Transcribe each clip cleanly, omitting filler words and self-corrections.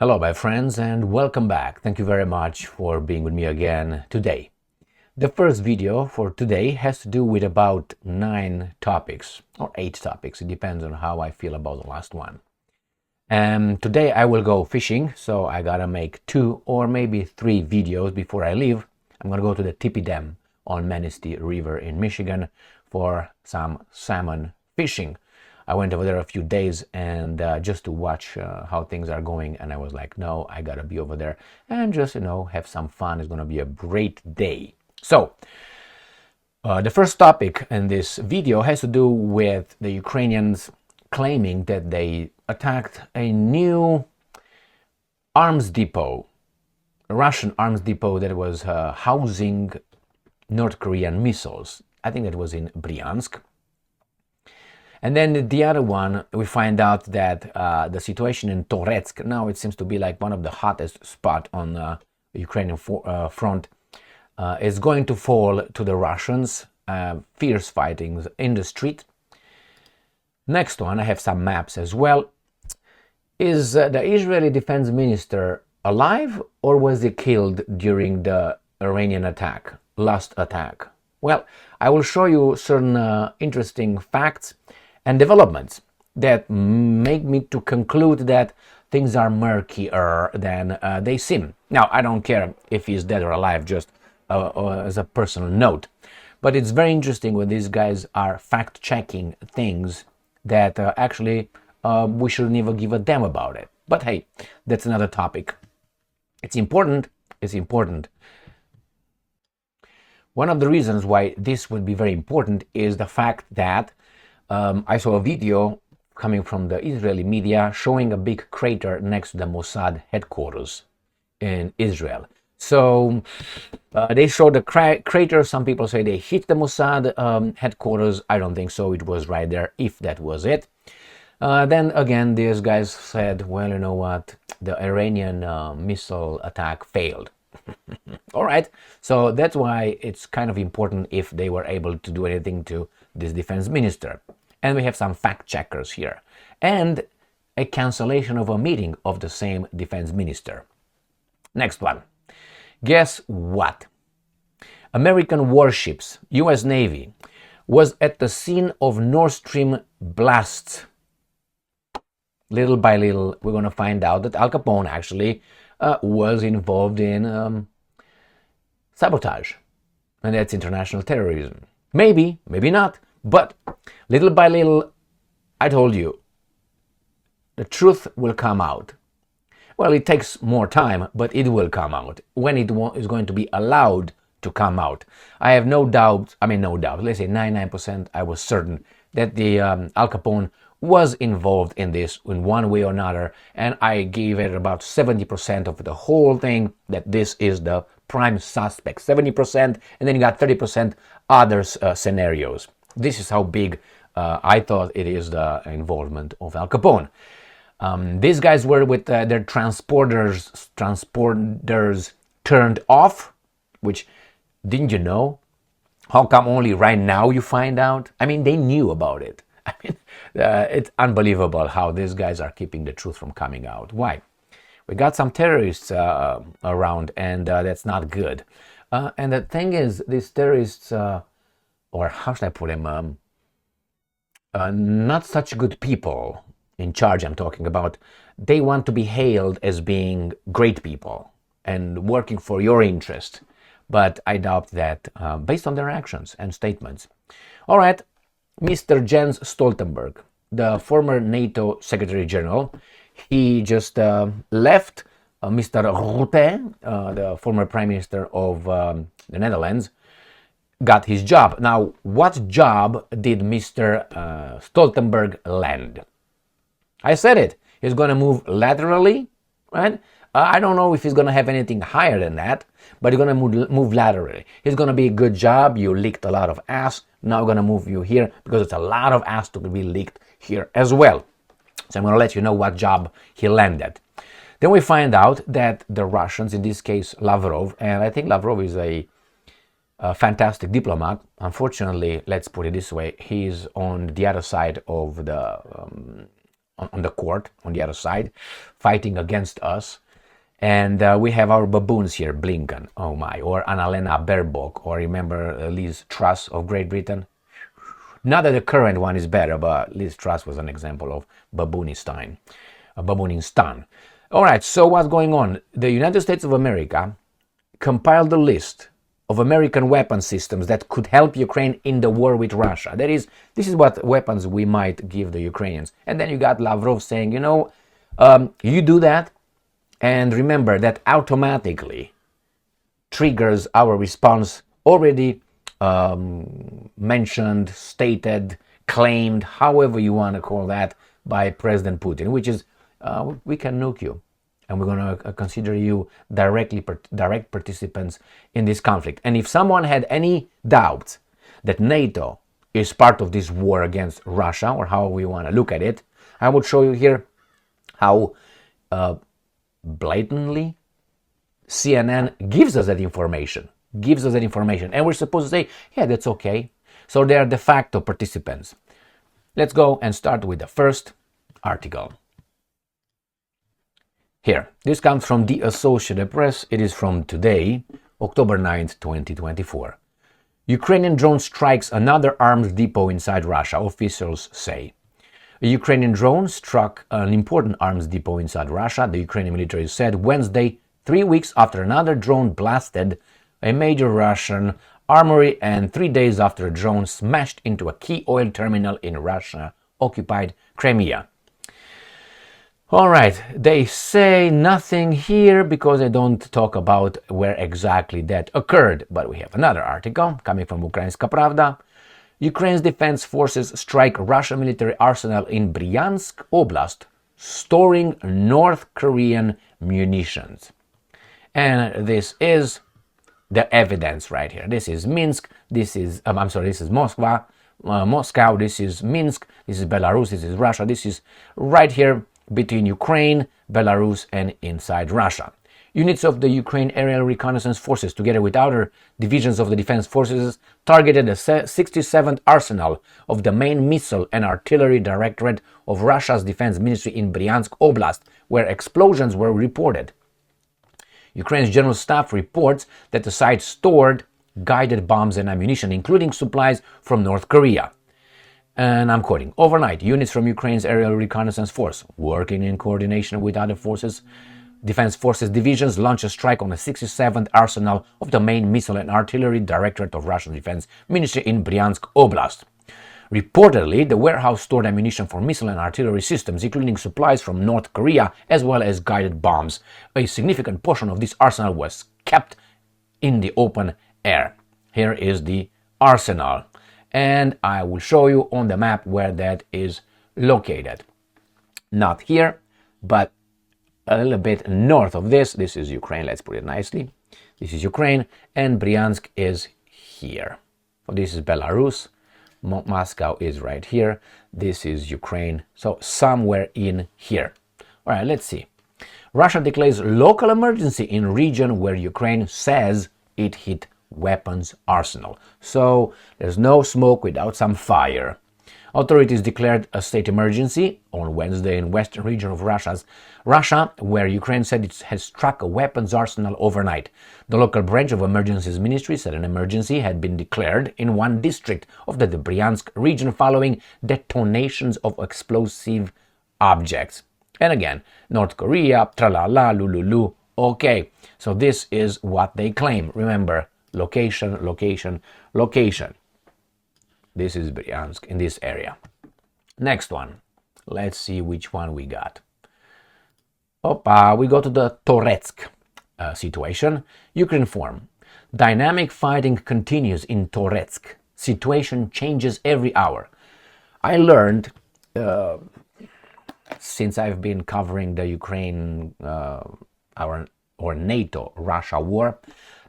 Hello, my friends, and welcome back. Thank you very much for being with me again today. The first video for today has to do with about 9 topics, or 8 topics. It depends on how I feel about the last one. Today I will go fishing, so I gotta make 2 or maybe 3 videos before I leave. I'm gonna go to the Tippy Dam on Manistee River in Michigan for some salmon fishing. I went over there a few days and just to watch how things are going, and I was like, no, I gotta be over there and just, have some fun. It's gonna be a great day. So, the first topic in this video has to do with the Ukrainians claiming that they attacked a new arms depot, a Russian arms depot that was housing North Korean missiles. I think that was in Bryansk. And then the other one, we find out that the situation in Toretsk, now it seems to be like one of the hottest spots on the Ukrainian front, is going to fall to the Russians. Fierce fighting in the street. Next one, I have some maps as well. Is the Israeli defense minister alive, or was he killed during the Iranian attack, last attack? Well, I will show you certain interesting facts and developments that make me to conclude that things are murkier than they seem. Now, I don't care if he's dead or alive, just as a personal note. But it's very interesting when these guys are fact-checking things that actually we should never give a damn about it. But hey, that's another topic. It's important. It's important. One of the reasons why this would be very important is the fact that I saw a video coming from the Israeli media showing a big crater next to the Mossad headquarters in Israel. So they showed the crater. Some people say they hit the Mossad headquarters. I don't think so. It was right there, if that was it. Then again, these guys said, well, you know what? The Iranian missile attack failed. All right. So that's why it's kind of important if they were able to do anything to this defense minister. And we have some fact checkers here. And a cancellation of a meeting of the same defense minister. Next one. Guess what? American warships, US Navy, was at the scene of NordStream blasts. Little by little, we're going to find out that Al Capone actually was involved in sabotage. And that's international terrorism. Maybe, maybe not. But little by little, I told you, the truth will come out. Well, it takes more time, but it will come out when it is going to be allowed to come out. I have no doubt, let's say 99%, I was certain that the Al Capone was involved in this in one way or another, and I gave it about 70% of the whole thing that this is the prime suspect. 70%, and then you got 30% other scenarios. This is how big I thought it is the involvement of Al Capone. These guys were with their transponders turned off, which, didn't you know? How come only right now you find out? They knew about it. It's unbelievable how these guys are keeping the truth from coming out. Why? We got some terrorists around, and that's not good. And the thing is, these terrorists, or how should I put them, not such good people in charge I'm talking about, they want to be hailed as being great people and working for your interest. But I doubt that based on their actions and statements. All right, Mr. Jens Stoltenberg, the former NATO Secretary General, he just left. Mr. Rutte, the former Prime Minister of the Netherlands, got his job. Now, what job did Mr. Stoltenberg land? I said it. He's going to move laterally, right? I don't know if he's going to have anything higher than that, but he's going to move laterally. He's going to be a good job. You leaked a lot of ass. Now I'm going to move you here because it's a lot of ass to be leaked here as well. So I'm going to let you know what job he landed. Then we find out that the Russians, in this case Lavrov, and I think Lavrov is a fantastic diplomat. Unfortunately, let's put it this way, he's on the other side of the on the court, on the other side, fighting against us. And we have our baboons here, Blinken, oh my, or Annalena Baerbock, or remember Liz Truss of Great Britain? Not that the current one is better, but Liz Truss was an example of baboonistan. All right, so what's going on? The United States of America compiled a list of American weapon systems that could help Ukraine in the war with Russia. This is what weapons we might give the Ukrainians. And then you got Lavrov saying, you do that, and remember that automatically triggers our response already mentioned, stated, claimed, however you want to call that, by President Putin, which is we can nuke you, and we're going to consider you direct participants in this conflict. And if someone had any doubts that NATO is part of this war against Russia, or how we want to look at it, I will show you here how blatantly CNN gives us that information, and we're supposed to say, yeah, that's okay. So they are de facto participants. Let's go and start with the first article. Here, this comes from the Associated Press. It is from today, October 9th, 2024. Ukrainian drone strikes another arms depot inside Russia, officials say. A Ukrainian drone struck an important arms depot inside Russia, the Ukrainian military said Wednesday, 3 weeks after another drone blasted a major Russian armory and 3 days after a drone smashed into a key oil terminal in Russia-occupied Crimea. All right, they say nothing here because they don't talk about where exactly that occurred. But we have another article coming from Ukrainska Pravda. Ukraine's defense forces strike Russian military arsenal in Bryansk Oblast, storing North Korean munitions. And this is the evidence right here. This is Minsk, this is Moscow, this is Minsk, this is Belarus, this is Russia, this is right here between Ukraine, Belarus, and inside Russia. Units of the Ukraine Aerial Reconnaissance Forces, together with other divisions of the defense forces, targeted the 67th Arsenal of the main missile and artillery directorate of Russia's defense ministry in Bryansk Oblast, where explosions were reported. Ukraine's General Staff reports that the site stored guided bombs and ammunition, including supplies from North Korea. And I'm quoting, overnight, units from Ukraine's Aerial Reconnaissance Force, working in coordination with other defense forces divisions, launched a strike on the 67th Arsenal of the main missile and artillery directorate of Russian Defense Ministry in Bryansk Oblast. Reportedly, the warehouse stored ammunition for missile and artillery systems, including supplies from North Korea, as well as guided bombs. A significant portion of this arsenal was kept in the open air. Here is the arsenal, and I will show you on the map where that is located. Not here, but a little bit north of this. This is Ukraine, let's put it nicely. This is Ukraine, and Bryansk is here. So this is Belarus. Moscow is right here. This is Ukraine. So somewhere in here. All right, let's see. Russia declares local emergency in region where Ukraine says it hit weapons arsenal. So there's no smoke without some fire. Authorities declared a state emergency on Wednesday in western region of Russia, where Ukraine said it has struck a weapons arsenal overnight. The local branch of Emergencies Ministry said an emergency had been declared in one district of the Bryansk region following detonations of explosive objects. And again, North Korea, tralala, lululu. Okay, so this is what they claim. Remember, location, location, location. This is Bryansk in this area. Next one. Let's see which one we got. We go to the Toretsk situation. Ukraine form. Dynamic fighting continues in Toretsk. Situation changes every hour. I learned, since I've been covering the Ukraine or NATO-Russia war,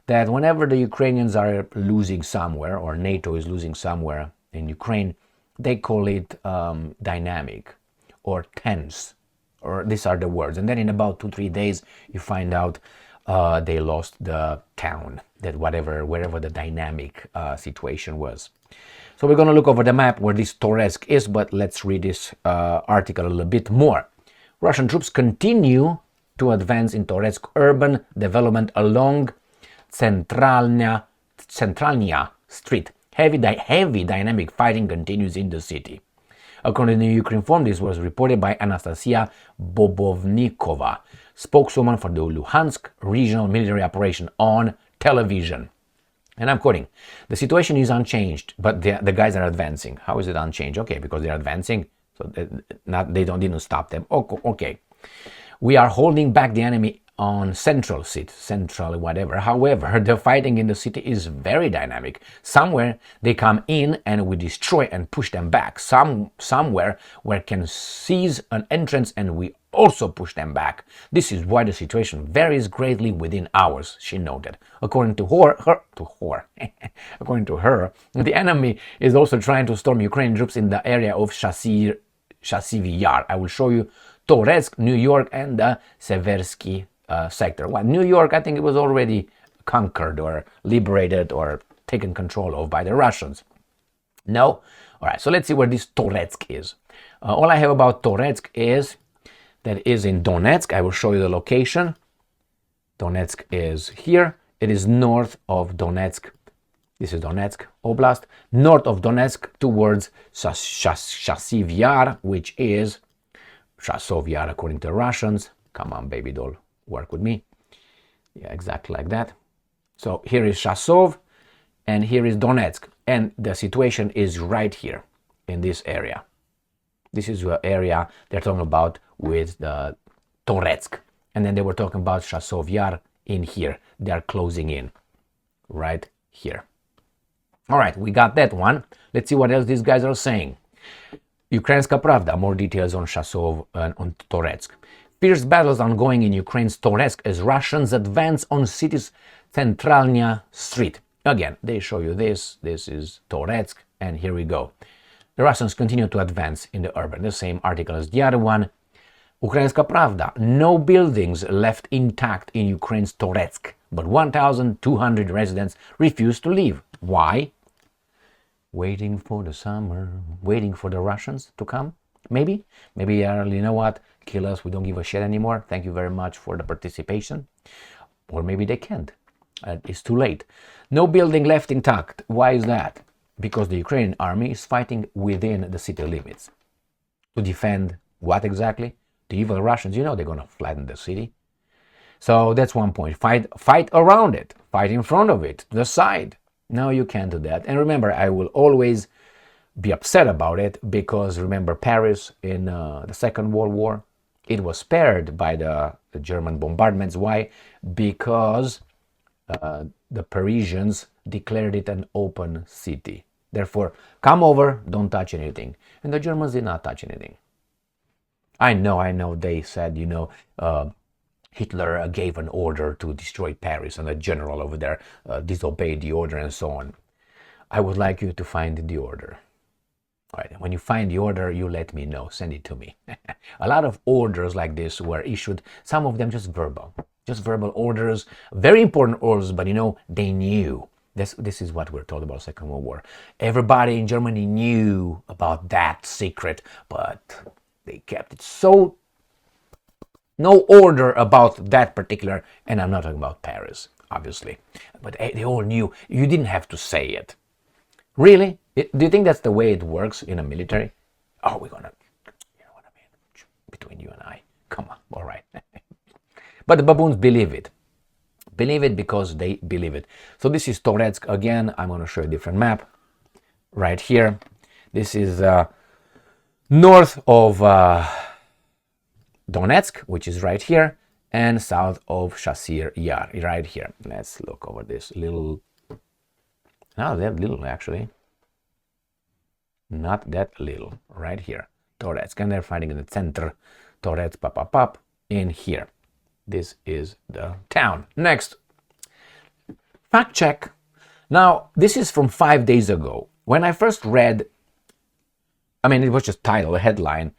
that whenever the Ukrainians are losing somewhere, or NATO is losing somewhere in Ukraine, they call it dynamic or tense, or these are the words. And then in about 2-3 days, you find out they lost the town, that wherever the dynamic situation was. So we're going to look over the map where this Toretsk is, but let's read this article a little bit more. Russian troops continue to advance in Toretsk urban development along Tsentralna Street. Heavy dynamic fighting continues in the city. According to Ukraine Forum, this was reported by Anastasia Bobovnikova, spokeswoman for the Luhansk Regional Military Operation, on television. And I'm quoting, "The situation is unchanged, but the guys are advancing." How is it unchanged? Okay, because they're advancing, so didn't stop them. Okay. "We are holding back the enemy on central whatever. However, the fighting in the city is very dynamic. Somewhere they come in and we destroy and push them back. Somewhere we can seize an entrance and we also push them back. This is why the situation varies greatly within hours," she noted. According to her, the enemy is also trying to storm Ukrainian troops in the area of Chasiv Yar. I will show you Toretsk, New York, and the Seversky sector. Well, New York, I think it was already conquered or liberated or taken control of by the Russians. No? All right, so let's see where this Toretsk is. All I have about Toretsk is that it is in Donetsk. I will show you the location. Donetsk is here. It is north of Donetsk. This is Donetsk Oblast. North of Donetsk towards Chasiv Yar, which is Chasiv Yar according to the Russians. Come on, baby doll, work with me. Yeah, exactly like that. So here is Chasiv and here is Donetsk. And the situation is right here in this area. This is the area they're talking about with the Toretsk. And then they were talking about Chasiv Yar in here. They are closing in right here. All right, we got that one. Let's see what else these guys are saying. Ukrainska Pravda, more details on Chasiv and on Toretsk. Fierce battles ongoing in Ukraine's Toretsk as Russians advance on city's Tsentralna Street. Again, they show you this. This is Toretsk, and here we go. The Russians continue to advance in the urban. The same article as the other one. Ukrainska Pravda. No buildings left intact in Ukraine's Toretsk, but 1,200 residents refuse to leave. Why? Waiting for the summer, waiting for the Russians to come? Maybe, you know what? Kill us, we don't give a shit anymore. Thank you very much for the participation. Or maybe they can't. It's too late. No building left intact. Why is that? Because the Ukrainian army is fighting within the city limits. To defend what exactly? The evil Russians, you know they're going to flatten the city. So that's one point. Fight around it. Fight in front of it, to the side. No, you can't do that. And remember, I will always be upset about it because remember Paris in the Second World War? It was spared by the German bombardments. Why? Because the Parisians declared it an open city. Therefore, come over, don't touch anything. And the Germans did not touch anything. I know, they said, Hitler gave an order to destroy Paris and the general over there disobeyed the order and so on. I would like you to find the order. All right, when you find the order, you let me know, send it to me. A lot of orders like this were issued, some of them just verbal orders, very important orders, but they knew. This is what we're told about Second World War. Everybody in Germany knew about that secret, but they kept it so. No order about that particular, and I'm not talking about Paris, obviously. But they all knew. You didn't have to say it. Really? Do you think that's the way it works in a military? Oh, we're gonna, you know what I mean? Between you and I. Come on, all right. But the baboons believe it. Believe it because they believe it. So this is Toretsk. Again, I'm going to show you a different map. Right here. This is north of Donetsk, which is right here, and south of Chasiv Yar, right here. Let's look over this little. Not that little, actually. Not that little. Right here. Toretsk. And they're fighting in the center. Toretsk, pop, in here. This is the town. Next. Fact check. Now, this is from 5 days ago. When I first read, it was just title, a headline.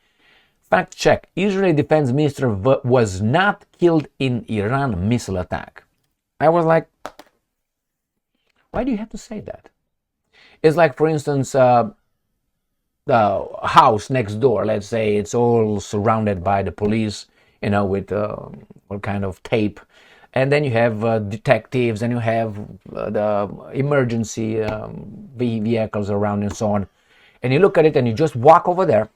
Fact check. Israeli defense minister was not killed in Iran missile attack. I was like, why do you have to say that? It's like, for instance, the house next door, let's say it's all surrounded by the police, with all kind of tape. And then you have detectives, and you have the emergency vehicles around and so on. And you look at it and you just walk over there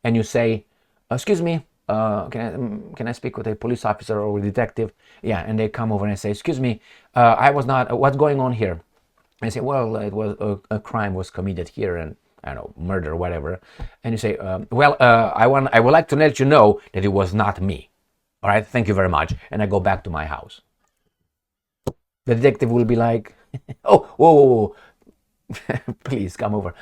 and you say, excuse me, can I speak with a police officer or a detective? Yeah, and they come over and say, excuse me, what's going on here? And I say, well, it was a crime was committed here, and I don't know, murder, whatever. And you say, I would like to let you know that it was not me. All right, thank you very much. And I go back to my house. The detective will be like, oh, whoa. Please come over.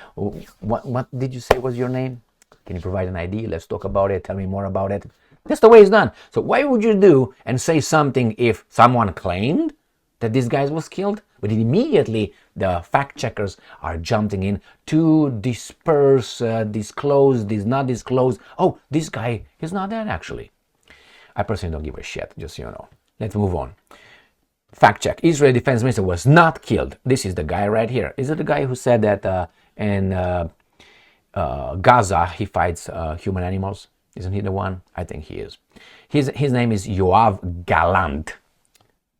What did you say was your name? Can you provide an ID? Let's talk about it. Tell me more about it. That's the way it's done. So why would you do and say something if someone claimed that this guy was killed? But immediately the fact checkers are jumping in to disperse, disclose, not disclose. Oh, this guy is not dead actually. I personally don't give a shit, just so you know. Let's move on. Fact check. Israeli defense minister was not killed. This is the guy right here. Is it the guy who said that in Gaza he fights human animals? Isn't he the one? I think he is. His name is Yoav Gallant.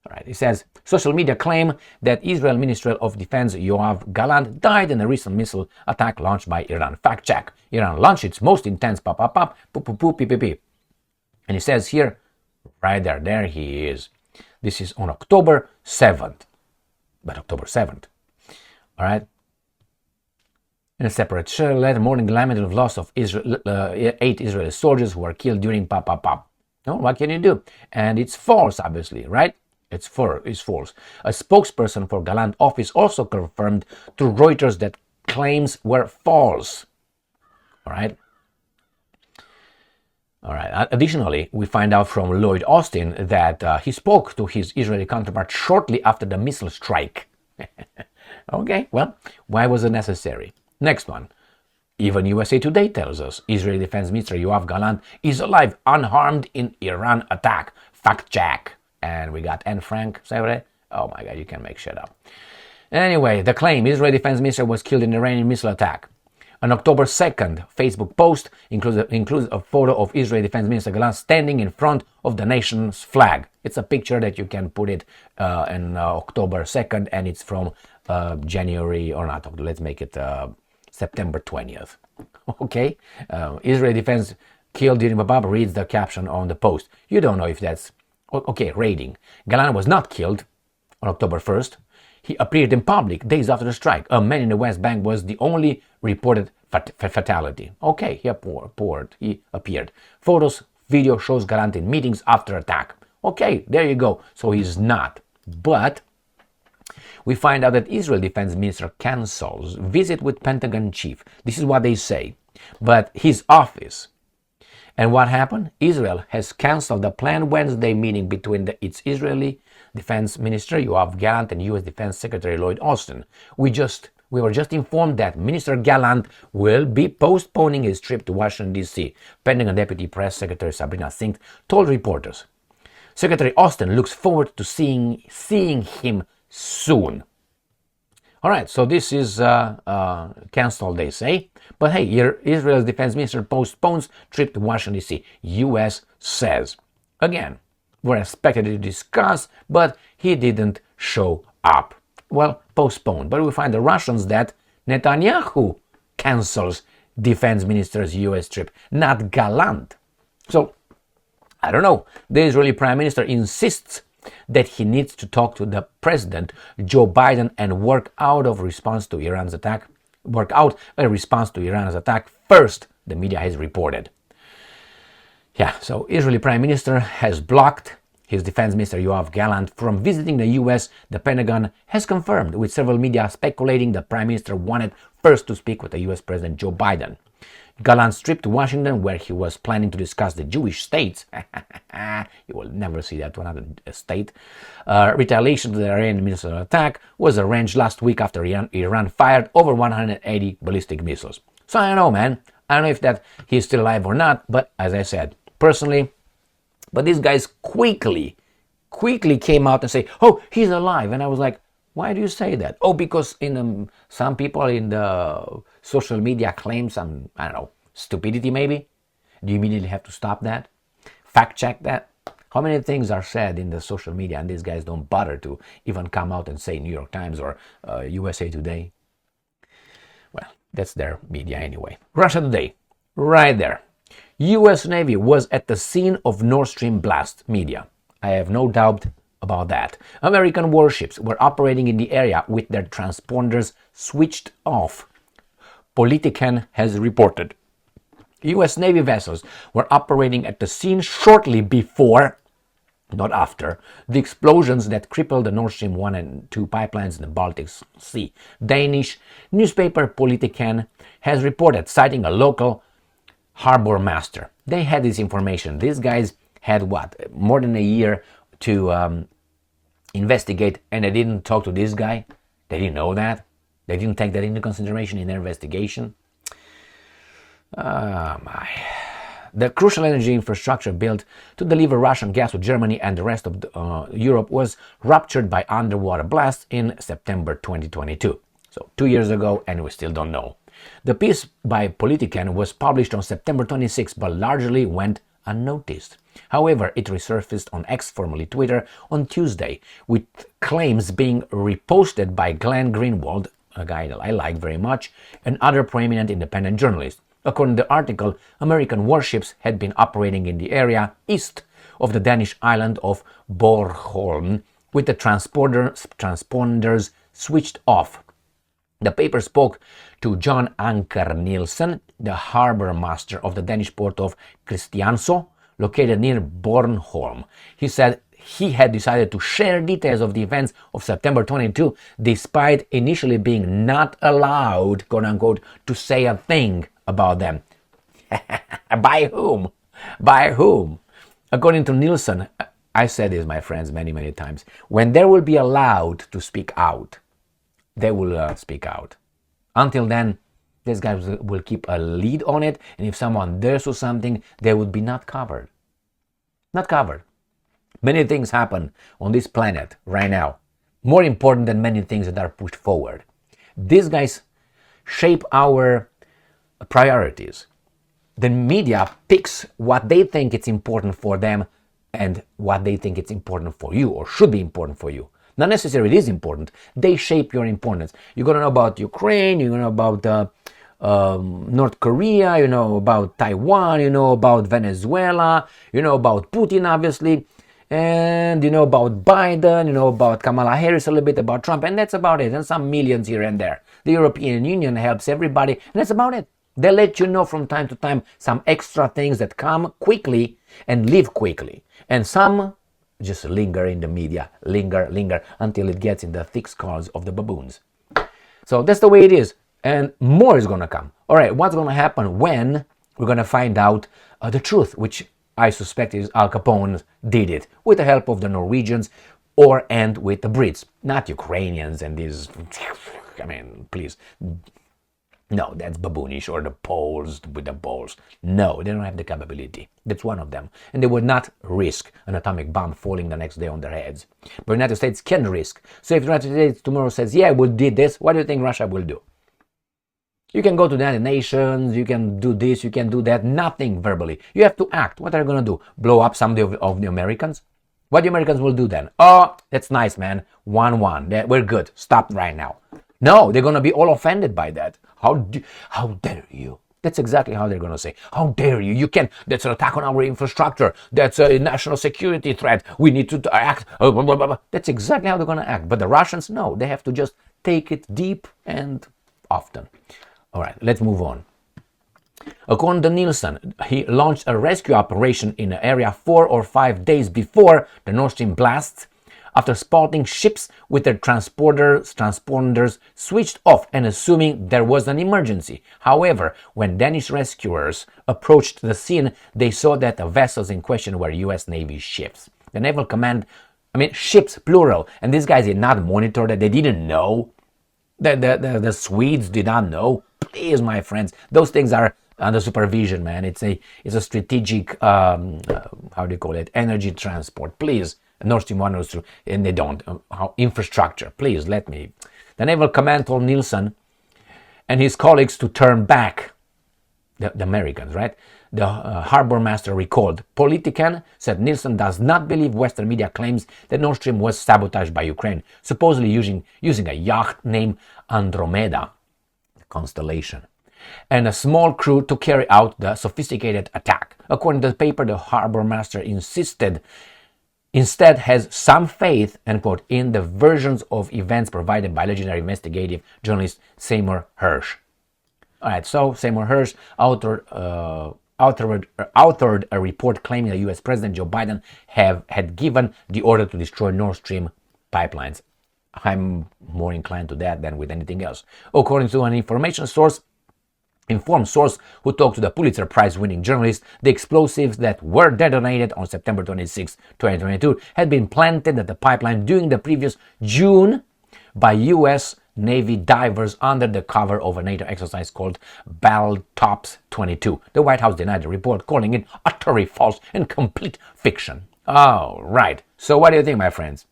All right. He says, social media claim that Israel Ministry of Defense Yoav Gallant died in a recent missile attack launched by Iran. Fact check. Iran launched its most intense pip. And he says here, right there he is. This is on October 7th. But October 7th. All right. In a separate letter, mourning the lamented of loss of 8 Israeli soldiers who were killed during No, what can you do? And it's false, obviously, right? It's false. A spokesperson for Gallant office also confirmed to Reuters that claims were false. All right. Additionally, we find out from Lloyd Austin that he spoke to his Israeli counterpart shortly after the missile strike. Okay, well, why was it necessary? Next one. Even USA Today tells us Israeli Defense Minister Yoav Gallant is alive, unharmed in Iran attack. Fact check. And we got Anne Frank. Oh my God, you can make shit up. Anyway, the claim Israeli Defense Minister was killed in Iranian missile attack. An October 2nd Facebook post includes a photo of Israeli Defense Minister Gallant standing in front of the nation's flag. It's a picture that you can put it on October 2nd, and it's from January, or not, let's make it September 20th. Okay? Israeli Defense killed during Babab reads the caption on the post. You don't know if that's... Okay, raiding. Gallant was not killed on October 1st. He appeared in public days after the strike. A man in the West Bank was the only reported fatality. Okay, he appeared. Photos, video shows Gallant in meetings after attack. Okay, there you go. So he's not. But we find out that Israel Defense Minister cancels visit with Pentagon chief. This is what they say. But his office. And what happened? Israel has canceled the planned Wednesday meeting between its Israeli Defense Minister Yoav Gallant and U.S. Defense Secretary Lloyd Austin. We were just informed that Minister Gallant will be postponing his trip to Washington, D.C. Pentagon Deputy Press Secretary Sabrina Singh told reporters. Secretary Austin looks forward to seeing him soon. All right, so this is canceled, they say. But hey, Israel's defense minister postpones trip to Washington, D.C. U.S. says. Again, we're expected to discuss, but he didn't show up. Well, postponed. But we find the Russians that Netanyahu cancels defense minister's U.S. trip, not Gallant. So, I don't know. The Israeli prime minister insists that he needs to talk to the president, Joe Biden, and work out a response to Iran's attack first, the media has reported. Yeah, so Israeli Prime Minister has blocked his defense minister Yoav Gallant from visiting the US. The Pentagon has confirmed, with several media speculating the Prime Minister wanted first to speak with the US President Joe Biden. Gallant's trip to Washington, where he was planning to discuss the Jewish states, you will never see that one other state, retaliation to the Iranian missile attack, was arranged last week after Iran fired over 180 ballistic missiles. So I don't know, man. I don't know if that he's still alive or not, but as I said, personally, but these guys quickly came out and say, oh, he's alive. And I was like, why do you say that? Oh, because some people in the social media claim some, I don't know, stupidity maybe. Do you immediately have to stop that? Fact check that? How many things are said in the social media and these guys don't bother to even come out and say New York Times or USA Today? Well, that's their media anyway. Russia Today, right there. US Navy was at the scene of NordStream blast, media. I have no doubt about that. American warships were operating in the area with their transponders switched off. Politiken has reported. US Navy vessels were operating at the scene shortly before, not after, the explosions that crippled the Nord Stream 1 and 2 pipelines in the Baltic Sea. Danish newspaper Politiken has reported, citing a local harbor master. They had this information. These guys had what? More than a year to investigate, and they didn't talk to this guy? They didn't know that? They didn't take that into consideration in their investigation? My. The crucial energy infrastructure built to deliver Russian gas to Germany and the rest of Europe was ruptured by underwater blasts in September 2022. So 2 years ago, and we still don't know. The piece by Politiken was published on September 26, but largely went unnoticed. However, it resurfaced on X, formerly Twitter, on Tuesday, with claims being reposted by Glenn Greenwald, a guy that I like very much, and other prominent independent journalists. According to the article, American warships had been operating in the area east of the Danish island of Bornholm with the transponders switched off. The paper spoke to John Anker Nielsen, the harbor master of the Danish port of Kristiansand, located near Bornholm. He said he had decided to share details of the events of September 22, despite initially being not allowed, quote unquote, to say a thing about them. By whom? By whom? According to Nielsen, I said this, my friends, many times, when they will be allowed to speak out, they will speak out. Until then, these guys will keep a lead on it, and if someone dares do something, they would be not covered. Not covered. Many things happen on this planet right now, more important than many things that are pushed forward. These guys shape our priorities. The media picks what they think it's important for them and what they think it's important for you or should be important for you. Not necessarily it is important. They shape your importance. You're going to know about Ukraine, you're going to know about North Korea, you know about Taiwan, you know about Venezuela, you know about Putin, obviously, and you know about Biden, you know about Kamala Harris, a little bit about Trump, and that's about it, and some millions here and there. The European Union helps everybody, and that's about it. They let you know from time to time some extra things that come quickly and leave quickly, and some just linger in the media, linger until it gets in the thick skulls of the baboons. So that's the way it is, and more is going to come. All right, what's going to happen when we're going to find out the truth, which I suspect is Al Capone did it with the help of the Norwegians and with the Brits, not Ukrainians and these, I mean, please. No, that's baboonish, or the Poles with the balls. No, they don't have the capability. That's one of them. And they would not risk an atomic bomb falling the next day on their heads. But the United States can risk. So if the United States tomorrow says, yeah, we did this, what do you think Russia will do? You can go to the United Nations, you can do this, you can do that, nothing verbally. You have to act. What are you going to do? Blow up some of the Americans? What the Americans will do then? Oh, that's nice, man. 1-1. We're good. Stop right now. No, they're going to be all offended by that. How dare you? That's exactly how they're going to say. How dare you? You can. That's an attack on our infrastructure. That's a national security threat. We need to act. That's exactly how they're going to act. But the Russians, no. They have to just take it deep and often. All right, let's move on. According to Nielsen, he launched a rescue operation in the area 4 or 5 days before the Nord Stream blasts, after spotting ships with their transponders switched off and assuming there was an emergency. However, when Danish rescuers approached the scene, they saw that the vessels in question were US Navy ships. The Naval Command, ships, plural, and these guys did not monitor that. They didn't know. The Swedes did not know. Please, my friends, those things are under supervision, man. It's a strategic, how do you call it, energy transport. Please, Nord Stream 1, Nord Stream, and they don't. Infrastructure, please let me. The Naval Command told Nielsen and his colleagues to turn back, the Americans, right? The harbor master recalled. Politiken said Nielsen does not believe Western media claims that Nord Stream was sabotaged by Ukraine, supposedly using a yacht named Andromeda, the constellation, and a small crew to carry out the sophisticated attack. According to the paper, the harbor master instead has some faith, end quote, in the versions of events provided by legendary investigative journalist Seymour Hersh. All right, so Seymour Hersh authored a report claiming that U.S. President Joe Biden had given the order to destroy Nord Stream pipelines. I'm more inclined to that than with anything else. According to an informed source who talked to the Pulitzer Prize-winning journalist, the explosives that were detonated on September 26, 2022, had been planted at the pipeline during the previous June by U.S. Navy divers under the cover of a NATO exercise called Baltic 22. The White House denied the report, calling it utterly false and complete fiction. Oh, right. So what do you think, my friends?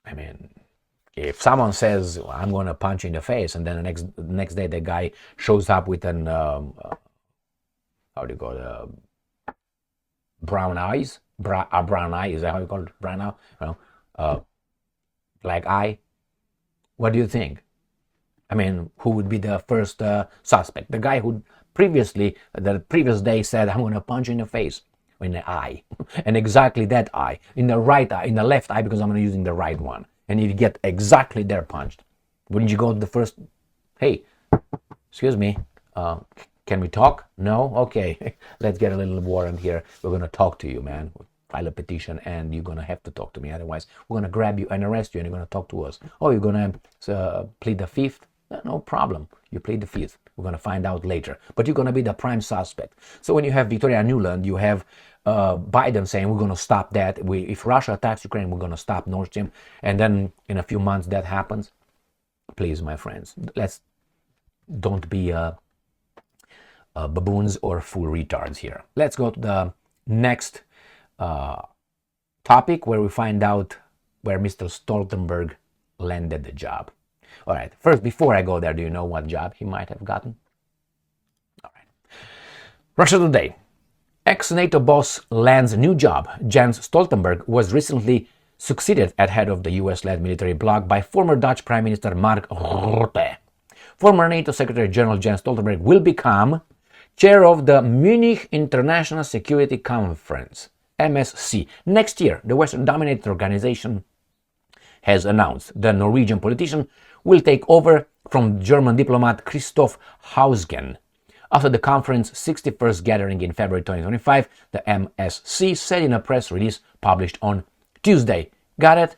I mean, if someone says, I'm going to punch you in the face, and then the next day the guy shows up with an, how do you call it, brown eyes? Brown eye, is that how you call it? Brown eye? Well, black eye. What do you think? I mean, who would be the first suspect? The guy who the previous day said, I'm going to punch you in the face, in the eye. And exactly that eye, in the right eye, in the left eye, because I'm using the right one. And you get exactly there punched. Wouldn't you go to the first, hey, excuse me, can we talk? No? Okay, let's get a little warrant here. We're going to talk to you, man. File a petition, and you're going to have to talk to me. Otherwise, we're going to grab you and arrest you, and you're going to talk to us. Oh, you're going to plead the fifth? No problem. You plead the fifth. We're going to find out later. But you're going to be the prime suspect. So when you have Victoria Nuland, you have Biden saying we're going to stop that. If Russia attacks Ukraine, we're going to stop Nord Stream. And then in a few months that happens. Please, my friends, don't be baboons or fool retards here. Let's go to the next topic, where we find out where Mr. Stoltenberg landed the job. All right, first, before I go there, do you know what job he might have gotten? All right. Russia Today. Ex-NATO boss lands a new job. Jens Stoltenberg was recently succeeded at head of the US-led military bloc by former Dutch Prime Minister Mark Rutte. Former NATO Secretary General Jens Stoltenberg will become chair of the Munich International Security Conference, MSC. Next year, the Western-dominated organization has announced the Norwegian politician will take over from German diplomat Christoph Hausgen. After the conference's 61st gathering in February 2025, the MSC said in a press release published on Tuesday. Got it?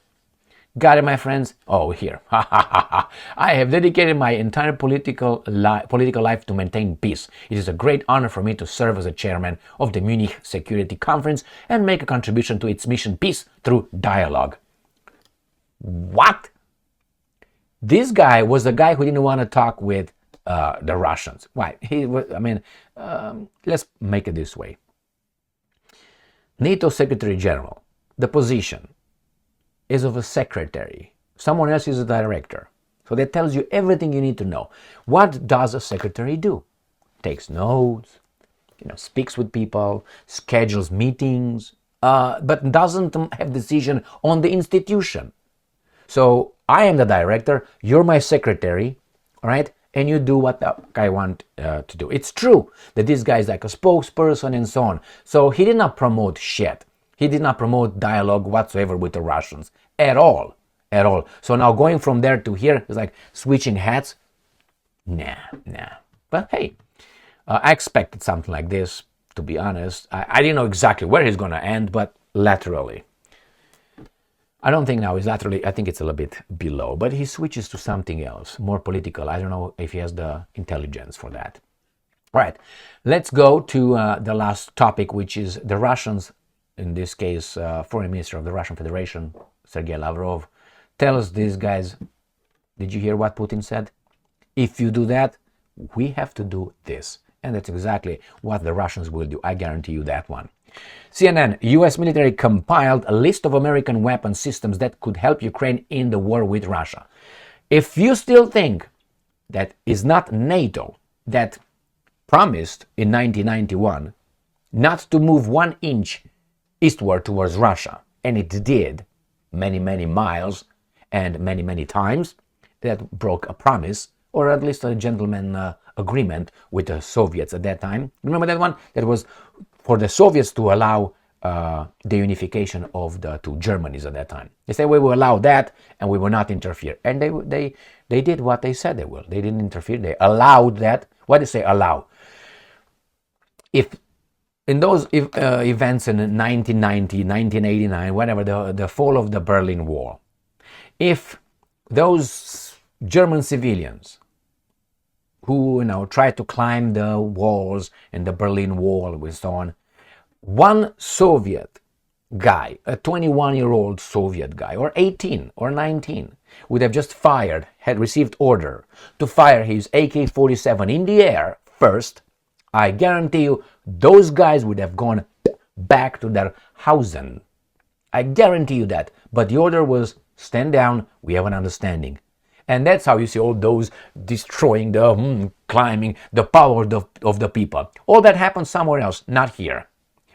Got it, my friends? Oh, here. I have dedicated my entire political life to maintain peace. It is a great honor for me to serve as a chairman of the Munich Security Conference and make a contribution to its mission, peace through dialogue. What? This guy was the guy who didn't want to talk with the Russians. Why? Let's make it this way. NATO Secretary General, the position is of a secretary. Someone else is a director. So that tells you everything you need to know. What does a secretary do? Takes notes, speaks with people, schedules meetings, but doesn't have decision on the institution. So I am the director, you're my secretary, all right? And you do what I want to do. It's true that this guy is like a spokesperson and so on. So he did not promote shit. He did not promote dialogue whatsoever with the Russians. At all. At all. So now going from there to here is like switching hats. Nah. But hey, I expected something like this, to be honest. I didn't know exactly where he's going to end, but laterally. I don't think now he's laterally, I think it's a little bit below, but he switches to something else, more political. I don't know if he has the intelligence for that. All right, let's go to the last topic, which is the Russians, in this case, Foreign Minister of the Russian Federation, Sergei Lavrov, tells these guys, did you hear what Putin said? If you do that, we have to do this. And that's exactly what the Russians will do. I guarantee you that one. CNN, US military compiled a list of American weapon systems that could help Ukraine in the war with Russia. If you still think that is not NATO that promised in 1991 not to move 1 inch eastward towards Russia, and it did many, many miles and many, many times, that broke a promise, or at least a gentleman agreement with the Soviets at that time. Remember that one? That was for the Soviets to allow the unification of the two Germanys at that time. They said we will allow that and we will not interfere. And they did what they said they will. They didn't interfere. They allowed that. What did they say allow? If in those events in 1990, 1989, whatever, the fall of the Berlin Wall, if those German civilians who tried to climb the walls and the Berlin Wall and so on, one Soviet guy, a 21-year-old Soviet guy, or 18 or 19, would have just had received order to fire his AK-47 in the air first, I guarantee you those guys would have gone back to their housen. I guarantee you that. But the order was stand down, we have an understanding. And that's how you see all those destroying the climbing, the power of the people. All that happens somewhere else, not here.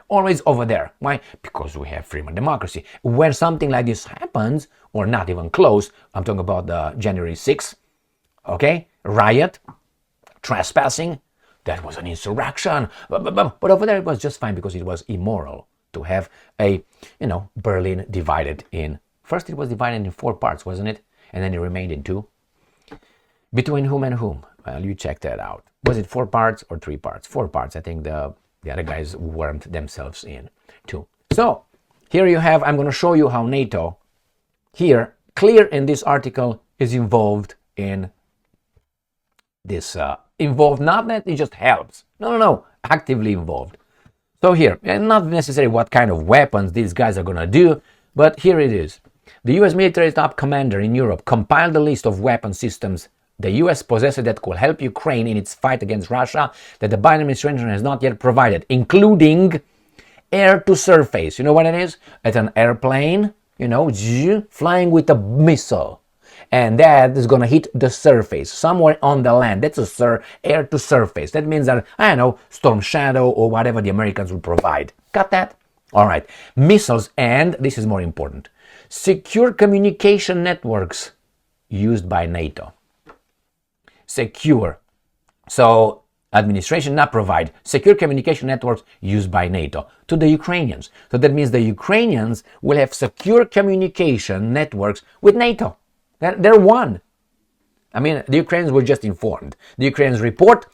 Always over there. Why? Because we have freedom and democracy. When something like this happens, or not even close, I'm talking about the January 6th, okay, riot, trespassing, that was an insurrection. But over there it was just fine because it was immoral to have a, Berlin divided in. First it was divided in 4 parts, wasn't it? And then it remained in 2. Between whom and whom? Well, you check that out. Was it 4 parts or 3 parts? 4 parts. I think the other guys wormed themselves in 2. So here you have, I'm going to show you how NATO here, clear in this article, is involved in this. Involved, not that it just helps. No. Actively involved. So here, and not necessarily what kind of weapons these guys are going to do, but here it is. The US military top commander in Europe compiled a list of weapon systems the US possesses that could help Ukraine in its fight against Russia that the Biden administration has not yet provided, including air-to-surface. You know what it is? It's an airplane, flying with a missile. And that is going to hit the surface, somewhere on the land. That's air-to-surface. That means that, Storm Shadow or whatever the Americans will provide. Got that? All right. Missiles and, this is more important, secure communication networks used by NATO. Secure. So, administration not provide secure communication networks used by NATO to the Ukrainians. So that means the Ukrainians will have secure communication networks with NATO. They're one. I mean, the Ukrainians were just informed. The Ukrainians report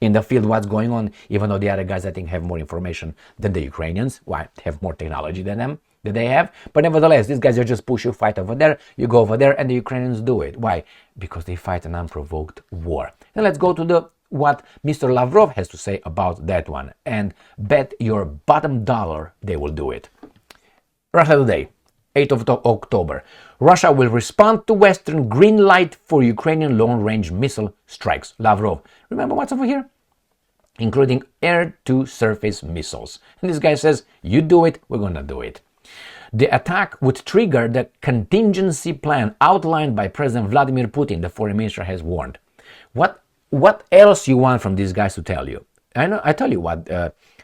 in the field what's going on, even though the other guys, I think, have more information than the Ukrainians. Why? Have more technology than them. That they have. But nevertheless, these guys are just push you, fight over there, you go over there, and the Ukrainians do it. Why? Because they fight an unprovoked war. Now let's go to what Mr. Lavrov has to say about that one. And bet your bottom dollar they will do it. Russia Today, 8th of October. Russia will respond to Western green light for Ukrainian long-range missile strikes. Lavrov. Remember what's over here? Including air-to-surface missiles. And this guy says, you do it, we're going to do it. The attack would trigger the contingency plan outlined by President Vladimir Putin, the foreign minister has warned. What else you want from these guys to tell you? I tell you what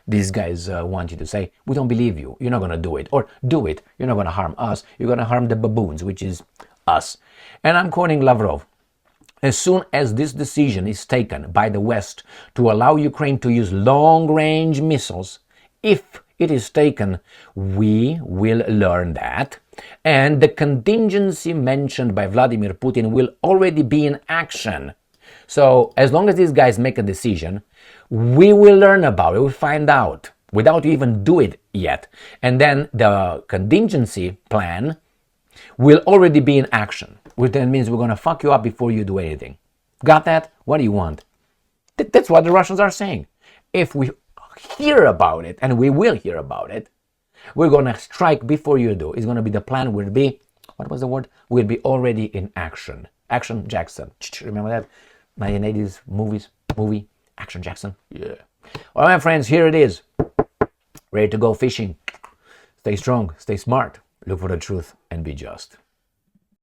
these guys want you to say. We don't believe you. You're not going to do it. Or do it. You're not going to harm us. You're going to harm the baboons, which is us. And I'm quoting Lavrov. As soon as this decision is taken by the West to allow Ukraine to use long-range missiles, if it is taken, we will learn that, and the contingency mentioned by Vladimir Putin will already be in action. So as long as these guys make a decision, we will learn about it, we'll find out, without you even do it yet. And then the contingency plan will already be in action, which then means we're going to fuck you up before you do anything. Got that? What do you want? That's what the Russians are saying. If we hear about it, and we will hear about it, we're going to strike before you do. It's going to be the plan will be, what was the word? Will be already in action. Action Jackson. Remember that? 1980s movie, Action Jackson. Yeah. All right, my friends, here it is. Ready to go fishing. Stay strong, stay smart, look for the truth, and be just.